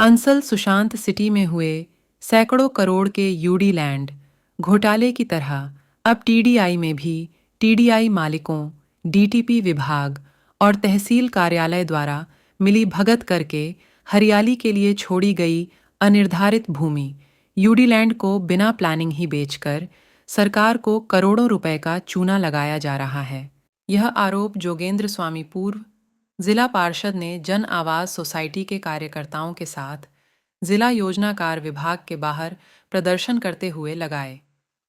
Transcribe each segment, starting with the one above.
Ansal Sushant city में हुए सैकड़ों करोड़ के यूडी लैंड घोटाले की तरह अब टीडीआई में भी टीडीआई मालिकों, डीटीपी विभाग और तहसील कार्यालय द्वारा मिली भगत करके हरियाली के लिए छोड़ी गई अनिर्धारित भूमि यूडी लैंड को बिना प्लानिंग ही बेचकर सरकार को करोड़ों रुपए का चूना लगाया जा रहा है। यह आरोप जोगेंद्र स्वामी पूर्व जिला पार्षद ने जन आवास सोसाइटी के कार्यकर्ताओं के साथ जिला योजनाकार विभाग के बाहर प्रदर्शन करते हुए लगाए।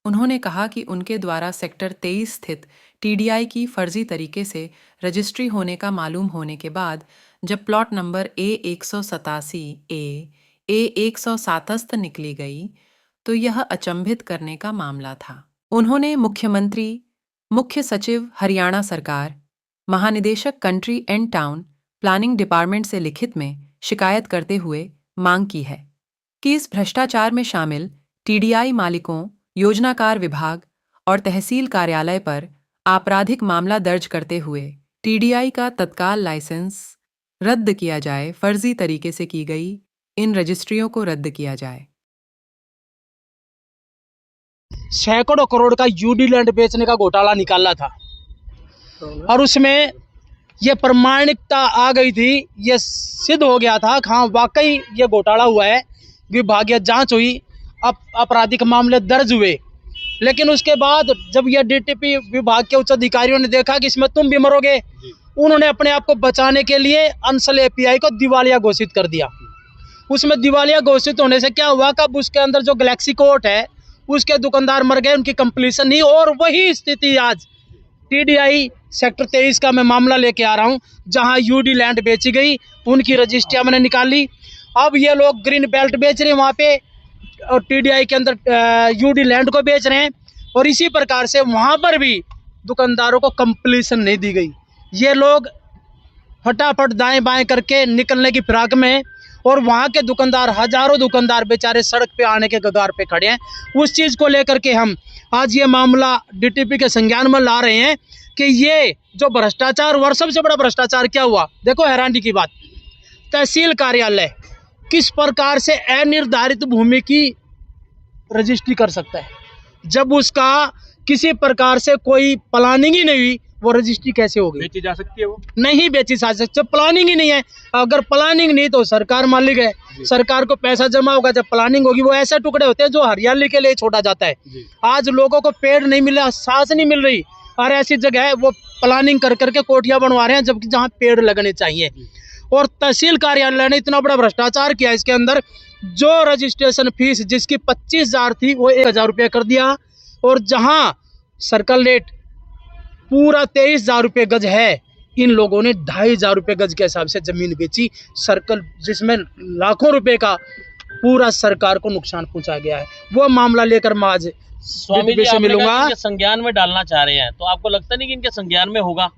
उन्होंने कहा कि उनके द्वारा सेक्टर 23 स्थित टीडीआई की फर्जी तरीके से रजिस्ट्री होने का मालूम होने के बाद जब प्लॉट नंबर A187 A167 निकली गई तो यह अचंभित करने का मामला था। उन्होंने मुख्यमंत्री, मुख्य सचिव हरियाणा सरकार, महानिदेशक country and town planning department से लिखित में शिकायत करते हुए मांग की है कि इस भ्रष्टाचार में शामिल टीडीआई मालिकों, योजनाकार विभाग और तहसील कार्यालय पर आपराधिक मामला दर्ज करते हुए टीडीआई का तत्काल लाइसेंस रद्द किया जाए, फर्जी तरीके से की गई इन रजिस्ट्रियों को रद्द किया जाए। सैकड़ों करोड़ का यूडी लैंड बेचने का घोटाला निकाला था और उसमें ये प्रमाणिकता आ गई थी, ये सिद्ध हो गया था हाँ वाकई ये घोटाला हुआ है। विभागीय जांच हुई, आपराधिक मामले दर्ज हुए, लेकिन उसके बाद जब ये डीटीपी विभाग के उच्च अधिकारियों ने देखा कि इसमें तुम भी मरोगे, उन्होंने अपने आप को बचाने के लिए अंसल एपीआई को दिवालिया घोषित कर दिया। उसमें दिवालिया घोषित होने से क्या हुआ, कब उसके अंदर जो गैलेक्सी कोर्ट है उसके दुकानदार मर गए, उनकी कंप्लीशन नहीं। और वही स्थिति आज टीडीआई सेक्टर 23 का मैं मामला लेके आ रहा हूँ, जहाँ यूडी लैंड बेची गई, उनकी रजिस्ट्रियाँ मैंने निकाली। अब ये लोग ग्रीन बेल्ट बेच रहे हैं वहाँ पे और टीडीआई के अंदर यूडी लैंड को बेच रहे हैं, और इसी प्रकार से वहाँ पर भी दुकानदारों को कंप्लीशन नहीं दी गई। ये लोग फटाफट दाएं बाएं करके निकलने की फिराक में, और वहाँ के दुकानदार, हजारों दुकानदार बेचारे सड़क पे आने के कगार पे खड़े हैं। उस चीज़ को लेकर के हम आज ये मामला डीटीपी के संज्ञान में ला रहे हैं कि ये जो भ्रष्टाचार, और सबसे बड़ा भ्रष्टाचार क्या हुआ, देखो हैरानी की बात, तहसील कार्यालय किस प्रकार से अनिर्धारित भूमि की रजिस्ट्री कर सकता है जब उसका किसी प्रकार से कोई प्लानिंग ही नहीं हुई, वो रजिस्ट्री कैसे होगी? बेची जा सकती है? वो नहीं बेची जा सकती, जब प्लानिंग ही नहीं है। अगर प्लानिंग नहीं तो सरकार मालिक है, सरकार को पैसा जमा होगा, जब प्लानिंग होगी। वो ऐसे टुकड़े होते हैं जो हरियाली के लिए छोड़ा जाता है। आज लोगों को पेड़ नहीं मिला, सांस नहीं मिल रही, और ऐसी जगह है वो प्लानिंग कर करके कोठियां बनवा रहे हैं, जबकि जहाँ पेड़ लगने चाहिए। और तहसील कार्यालय ने इतना बड़ा भ्रष्टाचार किया, इसके अंदर जो रजिस्ट्रेशन फीस जिसकी 25,000 थी वो 1,000 रुपये कर दिया, और जहाँ सर्कल रेट पूरा 23,000 रुपये गज है, इन लोगों ने 2,500 रुपये गज के हिसाब से जमीन बेची सर्कल, जिसमें लाखों रुपए का पूरा सरकार को नुकसान पहुंचा गया है। वो मामला लेकर मैं आज स्वामी जी से मिलूंगा। इनके संज्ञान में डालना चाह रहे हैं, तो आपको लगता नहीं कि इनके संज्ञान में होगा?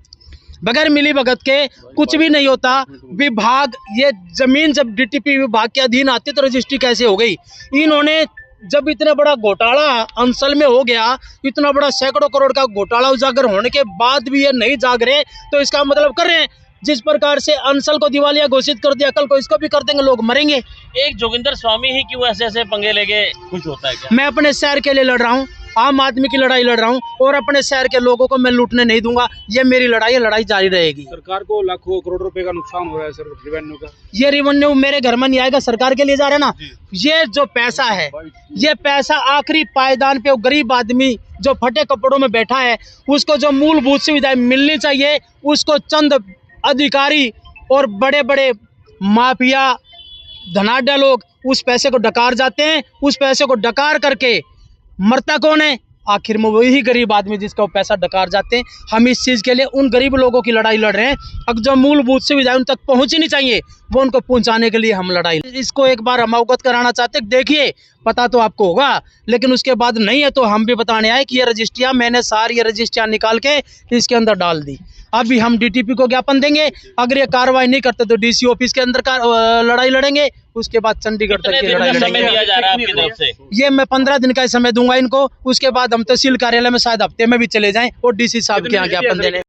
बगैर मिली भगत के कुछ भी नहीं होता। विभाग, ये जमीन जब डीटीपी विभाग के अधीन आती तो रजिस्ट्री कैसे हो गई? इन्होंने जब इतना बड़ा घोटाला अंसल में हो गया, इतना बड़ा सैकड़ों करोड़ का घोटाला उजागर होने के बाद भी ये नहीं जाग रहे, तो इसका मतलब कर रहे हैं जिस प्रकार से अंसल को दिवालिया घोषित कर दिया, कल को इसको भी कर देंगे, लोग मरेंगे। एक जोगिंदर स्वामी ही क्यों ऐसे ऐसे पंगे लेके खुश होता है क्या? मैं अपने शहर के लिए लड़ रहा हूँ, आम आदमी की लड़ाई लड़ रहा हूँ, और अपने शहर के लोगों को मैं लूटने नहीं दूंगा। ये मेरी लड़ाई है, लड़ाई जारी रहेगी। सरकार को लाखों करोड़ रुपए का नुकसान हो रहा है सर, रेवेन्यू का। ये रेवेन्यू मेरे घर में नहीं आएगा, सरकार के लिए जा रहे हैं ना। ये जो पैसा है, ये पैसा आखिरी पायदान पे गरीब आदमी जो फटे कपड़ों में बैठा है, उसको जो मूलभूत सुविधाएं मिलनी चाहिए, उसको चंद अधिकारी और बड़े बड़े माफिया धनाढ्य लोग उस पैसे को डकार जाते हैं। उस पैसे को डकार करके मरता कौन है? आखिर में वही गरीब आदमी जिसका वो पैसा डकार जाते हैं। हम इस चीज़ के लिए उन गरीब लोगों की लड़ाई लड़ रहे हैं। अब जो मूलभूत सुविधाएं उन तक पहुंचनी चाहिए, वो उनको पहुंचाने के लिए हम लड़ाई। इसको एक बार हम अवगत कराना चाहते हैं। देखिए, पता तो आपको होगा, लेकिन उसके बाद नहीं है तो हम भी बताने आए कि ये रजिस्ट्रियाँ, मैंने सारी रजिस्ट्रियाँ निकाल के इसके अंदर डाल दी। अभी हम डीटीपी को ज्ञापन देंगे, अगर ये कार्रवाई नहीं करते तो डीसी ऑफिस के अंदर का लड़ाई लड़ेंगे, उसके बाद चंडीगढ़ तक की लड़ाई लड़ेंगे। दिया जा रहा है आपकी तरफ से? ये मैं 15 दिन का समय दूंगा इनको, उसके बाद हम तहसील कार्यालय में शायद हफ्ते में भी चले जाएं और डीसी साहब के यहाँ ज्ञापन देने।